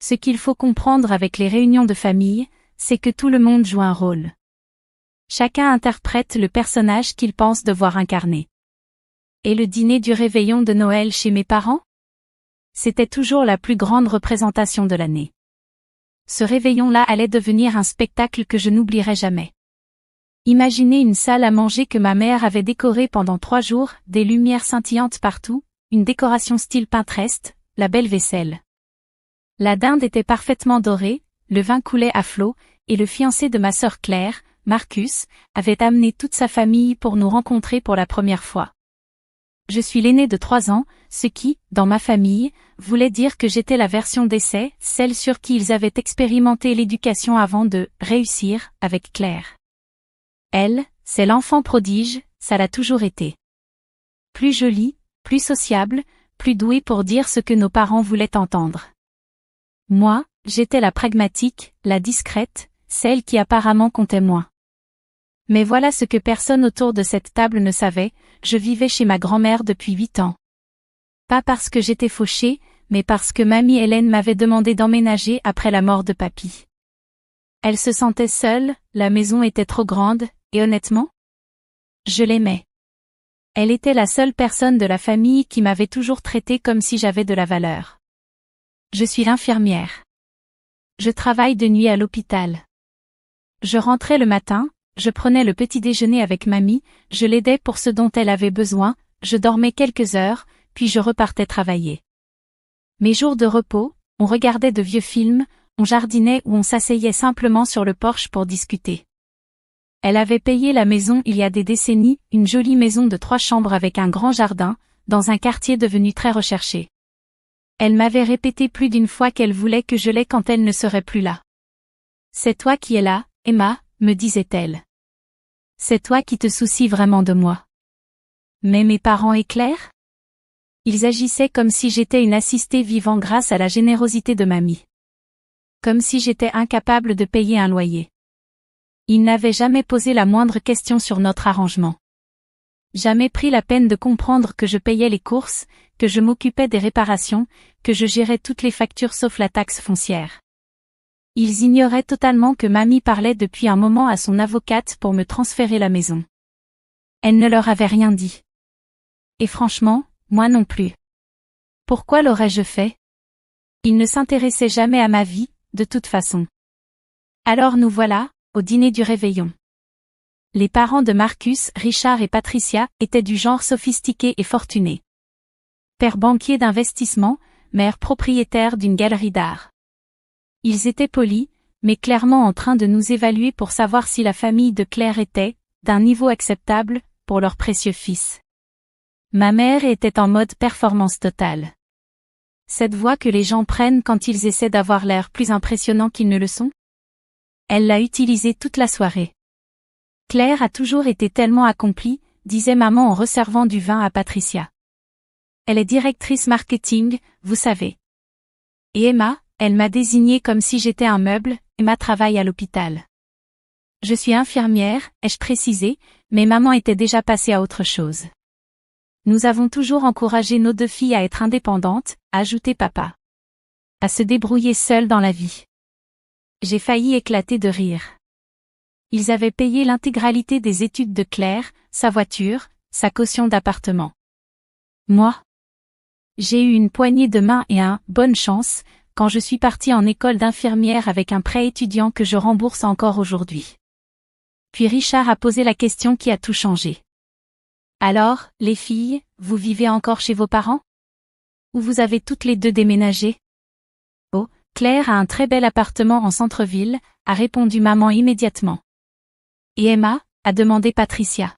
Ce qu'il faut comprendre avec les réunions de famille, c'est que tout le monde joue un rôle. Chacun interprète le personnage qu'il pense devoir incarner. Et le dîner du réveillon de Noël chez mes parents? C'était toujours la plus grande représentation de l'année. Ce réveillon-là allait devenir un spectacle que je n'oublierai jamais. Imaginez une salle à manger que ma mère avait décorée pendant 3 jours, des lumières scintillantes partout, une décoration style Pinterest, la belle vaisselle. La dinde était parfaitement dorée, le vin coulait à flot, et le fiancé de ma sœur Claire, Marcus, avait amené toute sa famille pour nous rencontrer pour la première fois. Je suis l'aîné de 3 ans, ce qui, dans ma famille, voulait dire que j'étais la version d'essai, celle sur qui ils avaient expérimenté l'éducation avant de réussir avec Claire. Elle, c'est l'enfant prodige, ça l'a toujours été. Plus jolie, plus sociable, plus douée pour dire ce que nos parents voulaient entendre. Moi, j'étais la pragmatique, la discrète, celle qui apparemment comptait moins. Mais voilà ce que personne autour de cette table ne savait, je vivais chez ma grand-mère depuis 8 ans. Pas parce que j'étais fauchée, mais parce que mamie Hélène m'avait demandé d'emménager après la mort de papy. Elle se sentait seule, la maison était trop grande, et honnêtement, je l'aimais. Elle était la seule personne de la famille qui m'avait toujours traitée comme si j'avais de la valeur. Je suis infirmière. Je travaille de nuit à l'hôpital. Je rentrais le matin, je prenais le petit déjeuner avec mamie, je l'aidais pour ce dont elle avait besoin, je dormais quelques heures, puis je repartais travailler. Mes jours de repos, on regardait de vieux films, on jardinait ou on s'asseyait simplement sur le porche pour discuter. Elle avait payé la maison il y a des décennies, une jolie maison de 3 chambres avec un grand jardin, dans un quartier devenu très recherché. Elle m'avait répété plus d'une fois qu'elle voulait que je l'aie quand elle ne serait plus là. C'est toi qui es là, Emma, me disait-elle. C'est toi qui te soucies vraiment de moi. Mais mes parents et Claire? Ils agissaient comme si j'étais une assistée vivant grâce à la générosité de mamie. Comme si j'étais incapable de payer un loyer. Ils n'avaient jamais posé la moindre question sur notre arrangement. Jamais pris la peine de comprendre que je payais les courses, que je m'occupais des réparations, que je gérais toutes les factures sauf la taxe foncière. Ils ignoraient totalement que mamie parlait depuis un moment à son avocate pour me transférer la maison. Elle ne leur avait rien dit. Et franchement, moi non plus. Pourquoi l'aurais-je fait? Ils ne s'intéressaient jamais à ma vie, de toute façon. Alors nous voilà, au dîner du réveillon. Les parents de Marcus, Richard et Patricia, étaient du genre sophistiqué et fortuné. Père banquier d'investissement, mère propriétaire d'une galerie d'art. Ils étaient polis, mais clairement en train de nous évaluer pour savoir si la famille de Claire était, d'un niveau acceptable, pour leur précieux fils. Ma mère était en mode performance totale. Cette voix que les gens prennent quand ils essaient d'avoir l'air plus impressionnants qu'ils ne le sont? Elle l'a utilisée toute la soirée. Claire a toujours été tellement accomplie, disait maman en resservant du vin à Patricia. Elle est directrice marketing, vous savez. Et Emma, elle m'a désignée comme si j'étais un meuble, Emma travaille à l'hôpital. Je suis infirmière, ai-je précisé, mais maman était déjà passée à autre chose. Nous avons toujours encouragé nos 2 filles à être indépendantes, a ajouté papa. À se débrouiller seules dans la vie. J'ai failli éclater de rire. Ils avaient payé l'intégralité des études de Claire, sa voiture, sa caution d'appartement. Moi? J'ai eu une poignée de main et bonne chance, quand je suis partie en école d'infirmière avec un prêt étudiant que je rembourse encore aujourd'hui. Puis Richard a posé la question qui a tout changé. Alors, les filles, vous vivez encore chez vos parents? Ou vous avez toutes les 2 déménagé? Oh, Claire a un très bel appartement en centre-ville, a répondu maman immédiatement. Et Emma? A demandé Patricia.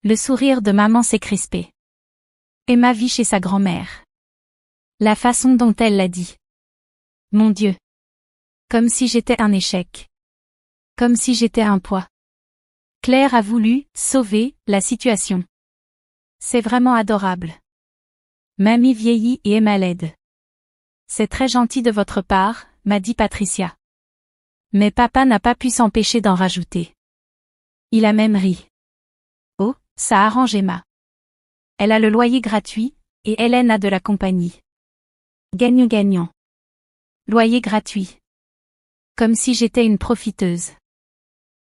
Le sourire de maman s'est crispé. Emma vit chez sa grand-mère. La façon dont elle l'a dit. Mon Dieu. Comme si j'étais un échec. Comme si j'étais un poids. Claire a voulu sauver la situation. C'est vraiment adorable. Mamie vieillit et Emma l'aide. C'est très gentil de votre part, m'a dit Patricia. Mais papa n'a pas pu s'empêcher d'en rajouter. Il a même ri. Oh, ça arrange Emma. Elle a le loyer gratuit, et Hélène a de la compagnie. Gagnant-gagnant. Loyer gratuit. Comme si j'étais une profiteuse.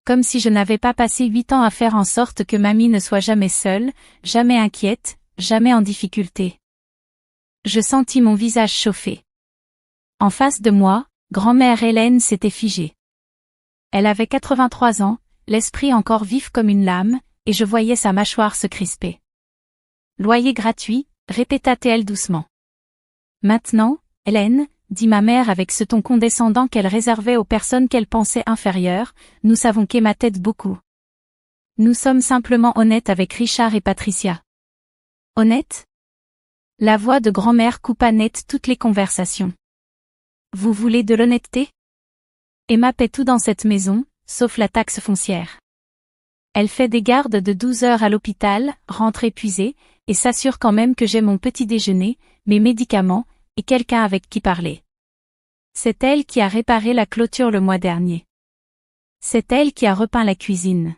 Comme si je n'avais pas passé 8 ans à faire en sorte que mamie ne soit jamais seule, jamais inquiète, jamais en difficulté. Je sentis mon visage chauffer. En face de moi, grand-mère Hélène s'était figée. Elle avait 83 ans, l'esprit encore vif comme une lame, et je voyais sa mâchoire se crisper. Loyer gratuit, répéta-t-elle doucement. Maintenant, Hélène, dit ma mère avec ce ton condescendant qu'elle réservait aux personnes qu'elle pensait inférieures, nous savons qu'Emma t'aide beaucoup. Nous sommes simplement honnêtes avec Richard et Patricia. Honnêtes ? La voix de grand-mère coupa net toutes les conversations. Vous voulez de l'honnêteté ? Emma paie tout dans cette maison, sauf la taxe foncière. Elle fait des gardes de 12 heures à l'hôpital, rentre épuisée, et s'assure quand même que j'ai mon petit déjeuner, mes médicaments, et quelqu'un avec qui parler. C'est elle qui a réparé la clôture le mois dernier. C'est elle qui a repeint la cuisine.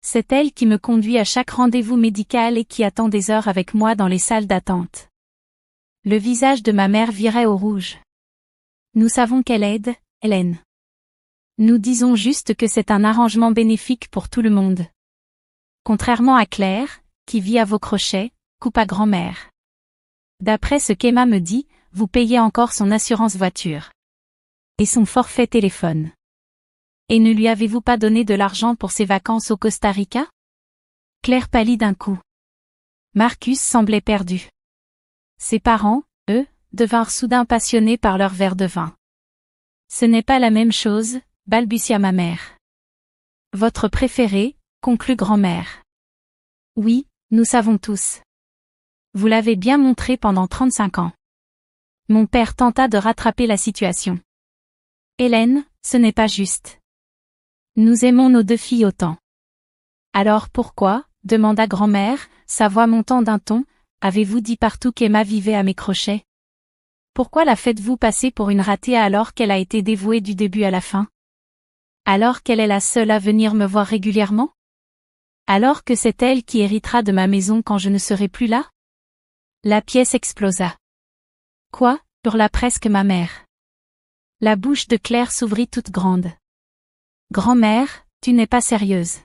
C'est elle qui me conduit à chaque rendez-vous médical et qui attend des heures avec moi dans les salles d'attente. Le visage de ma mère virait au rouge. Nous savons qu'elle aide, Hélène. Nous disons juste que c'est un arrangement bénéfique pour tout le monde. Contrairement à Claire, qui vit à vos crochets, coupa grand-mère. D'après ce qu'Emma me dit, vous payez encore son assurance voiture. Et son forfait téléphone. Et ne lui avez-vous pas donné de l'argent pour ses vacances au Costa Rica ? Claire pâlit d'un coup. Marcus semblait perdu. Ses parents, eux, devinrent soudain passionnés par leur verre de vin. Ce n'est pas la même chose, balbutia ma mère. Votre préféré, conclut grand-mère. Oui, nous savons tous. Vous l'avez bien montré pendant 35 ans. Mon père tenta de rattraper la situation. Hélène, ce n'est pas juste. Nous aimons nos 2 filles autant. Alors pourquoi, demanda grand-mère, sa voix montant d'un ton, avez-vous dit partout qu'Emma vivait à mes crochets ? Pourquoi la faites-vous passer pour une ratée alors qu'elle a été dévouée du début à la fin ? Alors qu'elle est la seule à venir me voir régulièrement ? Alors que c'est elle qui héritera de ma maison quand je ne serai plus là ? La pièce explosa. Quoi ? hurla presque ma mère. La bouche de Claire s'ouvrit toute grande. Grand-mère, tu n'es pas sérieuse.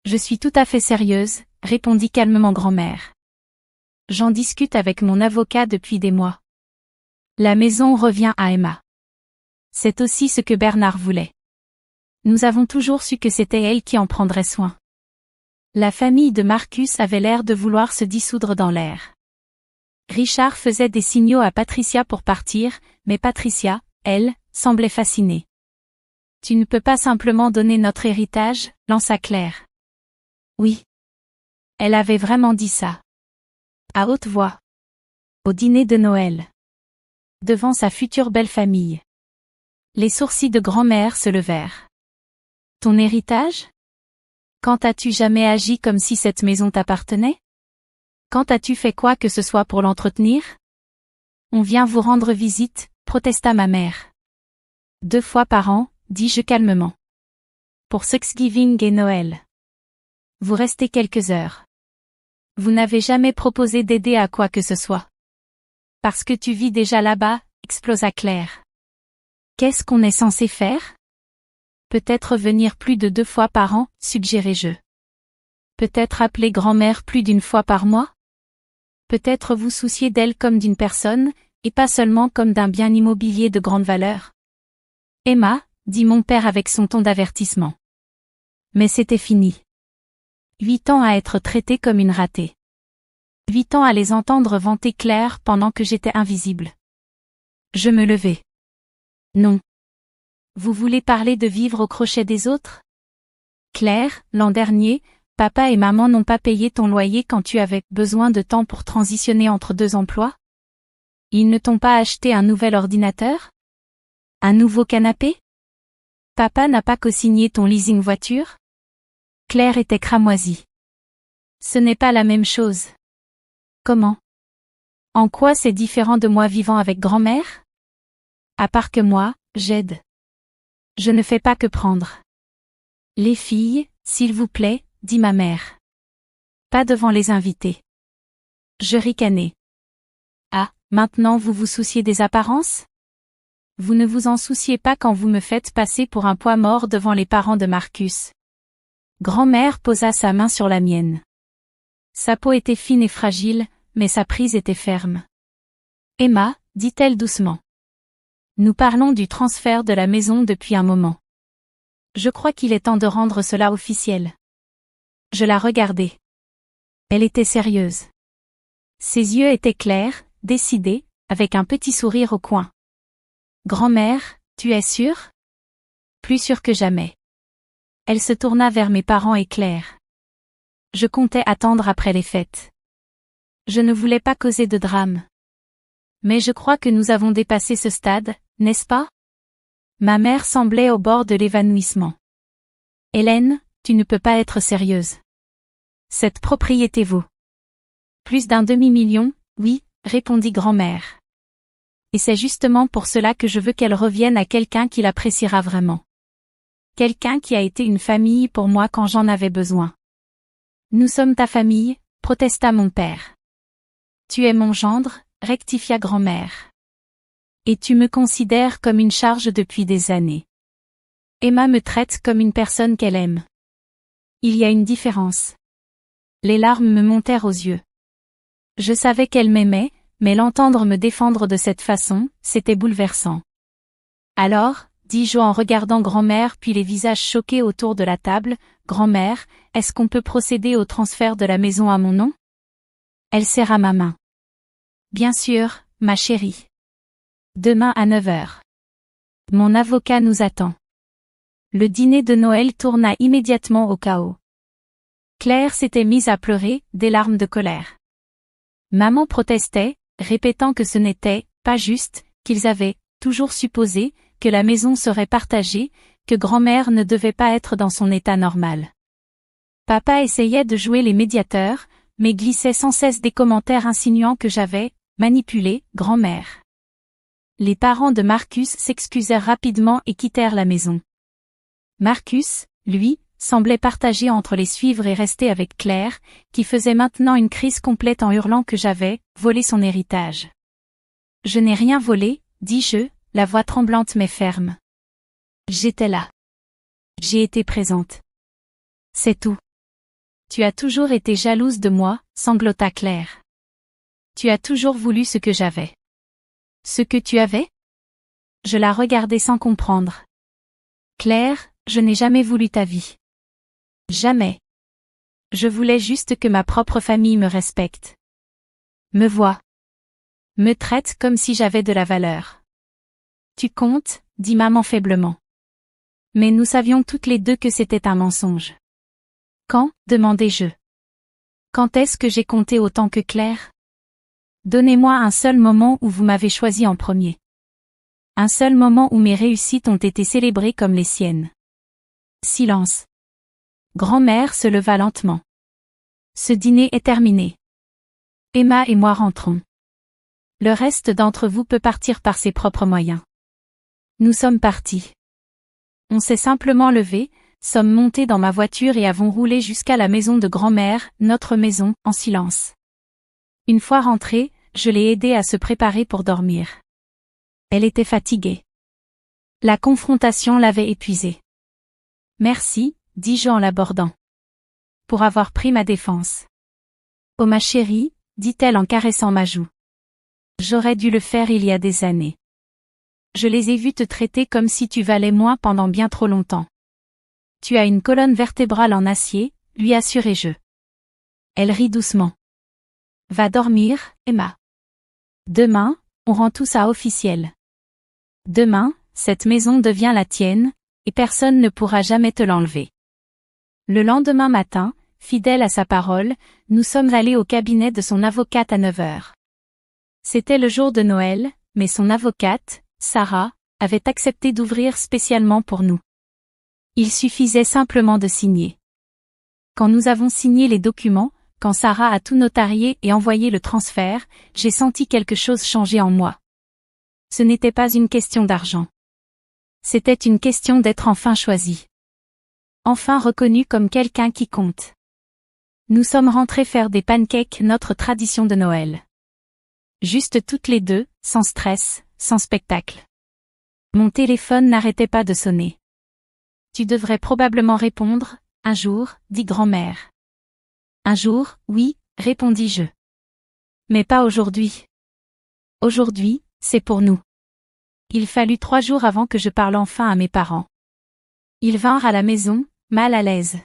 Je suis tout à fait sérieuse, répondit calmement grand-mère. J'en discute avec mon avocat depuis des mois. La maison revient à Emma. C'est aussi ce que Bernard voulait. Nous avons toujours su que c'était elle qui en prendrait soin. La famille de Marcus avait l'air de vouloir se dissoudre dans l'air. Richard faisait des signaux à Patricia pour partir, mais Patricia, elle, semblait fascinée. Tu ne peux pas simplement donner notre héritage, lança Claire. Oui. Elle avait vraiment dit ça. À haute voix. Au dîner de Noël. Devant sa future belle famille. Les sourcils de grand-mère se levèrent. Ton héritage ? Quand as-tu jamais agi comme si cette maison t'appartenait ? Quand as-tu fait quoi que ce soit pour l'entretenir ? On vient vous rendre visite, protesta ma mère. 2 fois par an, dis-je calmement. Pour Thanksgiving et Noël. Vous restez quelques heures. Vous n'avez jamais proposé d'aider à quoi que ce soit. Parce que tu vis déjà là-bas, explosa Claire. Qu'est-ce qu'on est censé faire ? Peut-être venir plus de 2 fois par an, suggérai-je. Peut-être appeler grand-mère plus d'1 fois par mois ? Peut-être vous soucier d'elle comme d'une personne, et pas seulement comme d'un bien immobilier de grande valeur. Emma, dit mon père avec son ton d'avertissement. Mais c'était fini. 8 ans à être traitée comme une ratée. 8 ans à les entendre vanter Claire pendant que j'étais invisible. Je me levai. Non. Vous voulez parler de vivre au crochet des autres ? Claire, l'an dernier, papa et maman n'ont pas payé ton loyer quand tu avais besoin de temps pour transitionner entre 2 emplois ? Ils ne t'ont pas acheté un nouvel ordinateur ? Un nouveau canapé ? Papa n'a pas co-signé ton leasing voiture ? Claire était cramoisie. Ce n'est pas la même chose. Comment ? En quoi c'est différent de moi vivant avec grand-mère ? À part que moi, j'aide. Je ne fais pas que prendre. Les filles, s'il vous plaît, dit ma mère. Pas devant les invités. Je ricanai. Ah, maintenant vous vous souciez des apparences ? Vous ne vous en souciez pas quand vous me faites passer pour un poids mort devant les parents de Marcus. Grand-mère posa sa main sur la mienne. Sa peau était fine et fragile, mais sa prise était ferme. Emma, dit-elle doucement. Nous parlons du transfert de la maison depuis un moment. Je crois qu'il est temps de rendre cela officiel. Je la regardai. Elle était sérieuse. Ses yeux étaient clairs, décidés, avec un petit sourire au coin. Grand-mère, tu es sûre? Plus sûre que jamais. Elle se tourna vers mes parents et Claire. Je comptais attendre après les fêtes. Je ne voulais pas causer de drame. Mais je crois que nous avons dépassé ce stade, n'est-ce pas? Ma mère semblait au bord de l'évanouissement. Hélène, tu ne peux pas être sérieuse. Cette propriété vaut plus d'un demi-million, oui, répondit grand-mère. Et c'est justement pour cela que je veux qu'elle revienne à quelqu'un qui l'appréciera vraiment. Quelqu'un qui a été une famille pour moi quand j'en avais besoin. Nous sommes ta famille, protesta mon père. Tu es mon gendre, rectifia grand-mère. Et tu me considères comme une charge depuis des années. Emma me traite comme une personne qu'elle aime. Il y a une différence. Les larmes me montèrent aux yeux. Je savais qu'elle m'aimait, mais l'entendre me défendre de cette façon, c'était bouleversant. Alors, dis-je en regardant grand-mère puis les visages choqués autour de la table, grand-mère, est-ce qu'on peut procéder au transfert de la maison à mon nom? Elle serra ma main. Bien sûr, ma chérie. Demain à 9 heures. Mon avocat nous attend. Le dîner de Noël tourna immédiatement au chaos. Claire s'était mise à pleurer, des larmes de colère. Maman protestait, répétant que ce n'était pas juste, qu'ils avaient toujours supposé que la maison serait partagée, que grand-mère ne devait pas être dans son état normal. Papa essayait de jouer les médiateurs, mais glissait sans cesse des commentaires insinuant que j'avais manipulé grand-mère. Les parents de Marcus s'excusèrent rapidement et quittèrent la maison. Marcus, lui, semblait partagé entre les suivre et rester avec Claire, qui faisait maintenant une crise complète en hurlant que j'avais volé son héritage. Je n'ai rien volé, dis-je, la voix tremblante mais ferme. J'étais là. J'ai été présente. C'est tout. Tu as toujours été jalouse de moi, sanglota Claire. Tu as toujours voulu ce que j'avais. Ce que tu avais? Je la regardais sans comprendre. Claire, je n'ai jamais voulu ta vie. Jamais. Je voulais juste que ma propre famille me respecte. Me voie. Me traite comme si j'avais de la valeur. Tu comptes, dit maman faiblement. Mais nous savions toutes les deux que c'était un mensonge. Quand, demandai-je. Quand est-ce que j'ai compté autant que Claire? Donnez-moi un seul moment où vous m'avez choisi en premier. Un seul moment où mes réussites ont été célébrées comme les siennes. Silence. Grand-mère se leva lentement. Ce dîner est terminé. Emma et moi rentrons. Le reste d'entre vous peut partir par ses propres moyens. Nous sommes partis. On s'est simplement levé, sommes montés dans ma voiture et avons roulé jusqu'à la maison de grand-mère, notre maison, en silence. Une fois rentrée, je l'ai aidée à se préparer pour dormir. Elle était fatiguée. La confrontation l'avait épuisée. Merci, dis-je en l'abordant. Pour avoir pris ma défense. Oh ma chérie, dit-elle en caressant ma joue. J'aurais dû le faire il y a des années. Je les ai vus te traiter comme si tu valais moins pendant bien trop longtemps. Tu as une colonne vertébrale en acier, lui assurai-je. Elle rit doucement. Va dormir, Emma. Demain, on rend tout ça officiel. Demain, cette maison devient la tienne, et personne ne pourra jamais te l'enlever. Le lendemain matin, fidèle à sa parole, nous sommes allés au cabinet de son avocate à 9 heures. C'était le jour de Noël, mais son avocate, Sarah, avait accepté d'ouvrir spécialement pour nous. Il suffisait simplement de signer. Quand nous avons signé les documents, quand Sarah a tout notarié et envoyé le transfert, j'ai senti quelque chose changer en moi. Ce n'était pas une question d'argent. C'était une question d'être enfin choisi. Enfin reconnu comme quelqu'un qui compte. Nous sommes rentrés faire des pancakes, notre tradition de Noël. Juste toutes les deux, sans stress, sans spectacle. Mon téléphone n'arrêtait pas de sonner. Tu devrais probablement répondre, un jour, dit grand-mère. Un jour, oui, répondis-je. Mais pas aujourd'hui. Aujourd'hui, c'est pour nous. Il fallut 3 jours avant que je parle enfin à mes parents. Ils vinrent à la maison, mal à l'aise.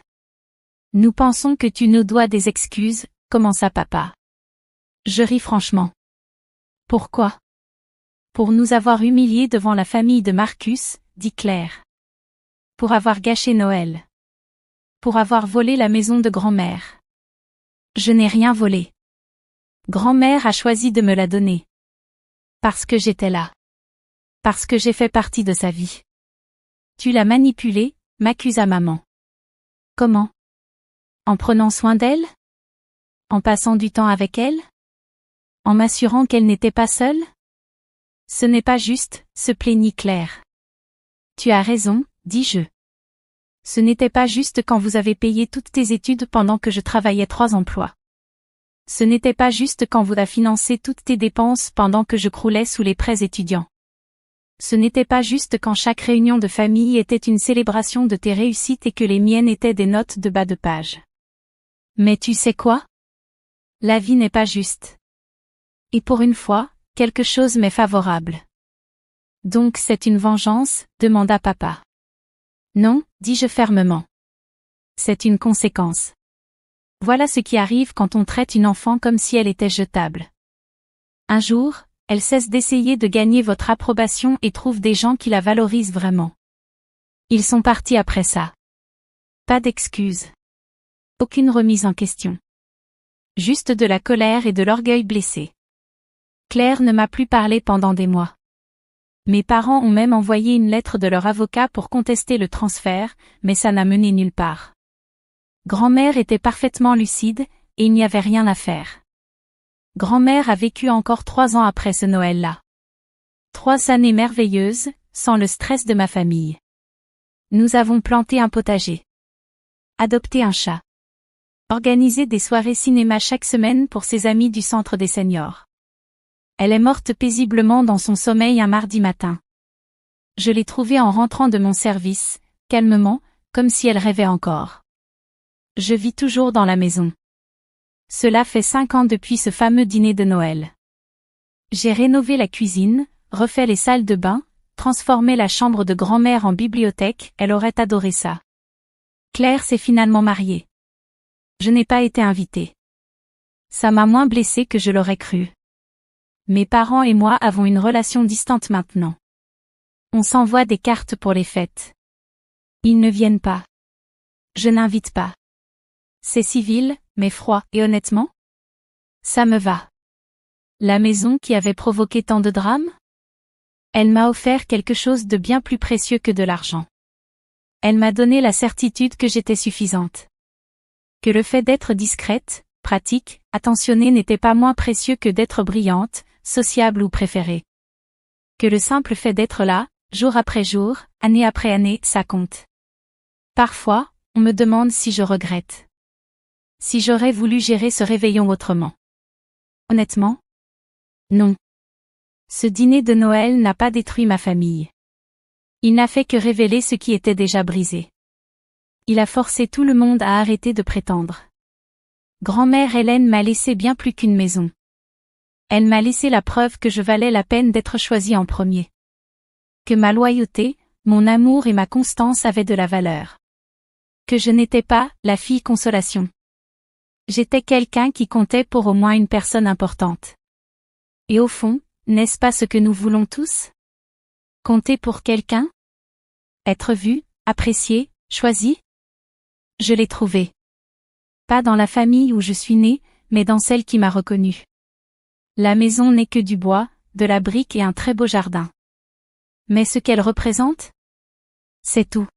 Nous pensons que tu nous dois des excuses, commença papa. Je ris franchement. Pourquoi? Pour nous avoir humiliés devant la famille de Marcus, dit Claire. Pour avoir gâché Noël. Pour avoir volé la maison de grand-mère. Je n'ai rien volé. Grand-mère a choisi de me la donner. Parce que j'étais là. Parce que j'ai fait partie de sa vie. Tu l'as manipulée, m'accusa maman. Comment? En prenant soin d'elle? En passant du temps avec elle? En m'assurant qu'elle n'était pas seule? Ce n'est pas juste, se plaignit Claire. Tu as raison, dis-je. Ce n'était pas juste quand vous avez payé toutes tes études pendant que je travaillais 3 emplois. Ce n'était pas juste quand vous avez financé toutes tes dépenses pendant que je croulais sous les prêts étudiants. Ce n'était pas juste quand chaque réunion de famille était une célébration de tes réussites et que les miennes étaient des notes de bas de page. Mais tu sais quoi? La vie n'est pas juste. Et pour une fois, quelque chose m'est favorable. Donc c'est une vengeance, demanda papa. Non, dis-je fermement. C'est une conséquence. Voilà ce qui arrive quand on traite une enfant comme si elle était jetable. Un jour, elle cesse d'essayer de gagner votre approbation et trouve des gens qui la valorisent vraiment. Ils sont partis après ça. Pas d'excuses. Aucune remise en question. Juste de la colère et de l'orgueil blessé. Claire ne m'a plus parlé pendant des mois. Mes parents ont même envoyé une lettre de leur avocat pour contester le transfert, mais ça n'a mené nulle part. Grand-mère était parfaitement lucide, et il n'y avait rien à faire. Grand-mère a vécu encore 3 ans après ce Noël-là. 3 années merveilleuses, sans le stress de ma famille. Nous avons planté un potager. Adopté un chat. Organisé des soirées cinéma chaque semaine pour ses amis du centre des seniors. Elle est morte paisiblement dans son sommeil un mardi matin. Je l'ai trouvée en rentrant de mon service, calmement, comme si elle rêvait encore. Je vis toujours dans la maison. Cela fait 5 ans depuis ce fameux dîner de Noël. J'ai rénové la cuisine, refait les salles de bain, transformé la chambre de grand-mère en bibliothèque, elle aurait adoré ça. Claire s'est finalement mariée. Je n'ai pas été invitée. Ça m'a moins blessée que je l'aurais cru. Mes parents et moi avons une relation distante maintenant. On s'envoie des cartes pour les fêtes. Ils ne viennent pas. Je n'invite pas. C'est civil, mais froid, et honnêtement? Ça me va. La maison qui avait provoqué tant de drames? Elle m'a offert quelque chose de bien plus précieux que de l'argent. Elle m'a donné la certitude que j'étais suffisante. Que le fait d'être discrète, pratique, attentionnée n'était pas moins précieux que d'être brillante, sociable ou préférée. Que le simple fait d'être là, jour après jour, année après année, ça compte. Parfois, on me demande si je regrette. Si j'aurais voulu gérer ce réveillon autrement. Honnêtement? Non. Ce dîner de Noël n'a pas détruit ma famille. Il n'a fait que révéler ce qui était déjà brisé. Il a forcé tout le monde à arrêter de prétendre. Grand-mère Hélène m'a laissé bien plus qu'une maison. Elle m'a laissé la preuve que je valais la peine d'être choisie en premier. Que ma loyauté, mon amour et ma constance avaient de la valeur. Que je n'étais pas la fille consolation. J'étais quelqu'un qui comptait pour au moins une personne importante. Et au fond, n'est-ce pas ce que nous voulons tous? Compter pour quelqu'un? Être vu, apprécié, choisi? Je l'ai trouvé. Pas dans la famille où je suis née, mais dans celle qui m'a reconnue. La maison n'est que du bois, de la brique et un très beau jardin. Mais ce qu'elle représente? C'est tout.